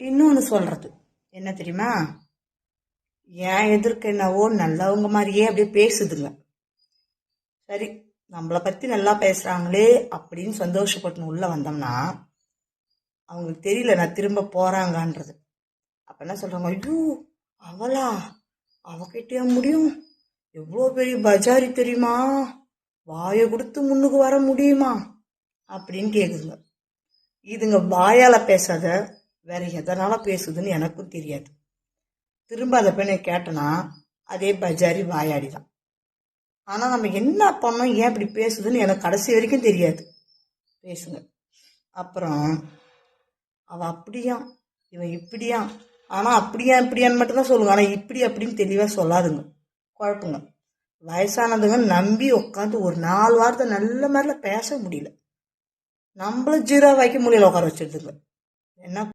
இன்னொன்று சொல்கிறது என்ன தெரியுமா? ஏன் எதிர்க்க என்னவோ நல்லவங்க மாதிரியே அப்படியே பேசுதுங்க. சரி, நம்மளை பற்றி நல்லா பேசுகிறாங்களே அப்படின்னு சந்தோஷப்பட்டு உள்ளே வந்தோம்னா அவங்களுக்கு தெரியல நான் திரும்ப போகிறாங்கன்றது. அப்போ என்ன சொல்கிறாங்க, ஐயோ அவளா, அவகிட்டயா முடியும், எவ்வளோ பெரிய பஜாரி தெரியுமா, வாயை கொடுத்து முன்னுக்கு வர முடியுமா அப்படின்னு கேட்குதுங்க. இதுங்க வாயால் பேசாத வேற எதனால பேசுதுன்னு எனக்கும் தெரியாது. திரும்ப அதை போய் நான் கேட்டேன்னா அதே பஜாரி வாயாடி தான். ஆனால் நம்ம என்ன பண்ணோம், ஏன் இப்படி பேசுதுன்னு எனக்கு கடைசி வரைக்கும் தெரியாது. பேசுங்க. அப்புறம் அவள் அப்படியா இவன் இப்படியா, ஆனால் அப்படியா இப்படியான்னு மட்டும்தான் சொல்லுங்க, ஆனால் இப்படி அப்படின்னு தெளிவாக சொல்லாதுங்க. குழப்புங்க. வயசானதுங்க நம்பி உட்காந்து ஒரு 4 வாரத்தை நல்ல மாதிரில பேச முடியல, நம்மள ஜீரோ வைக்க முடியல உட்கார வச்சிருதுங்க. என்ன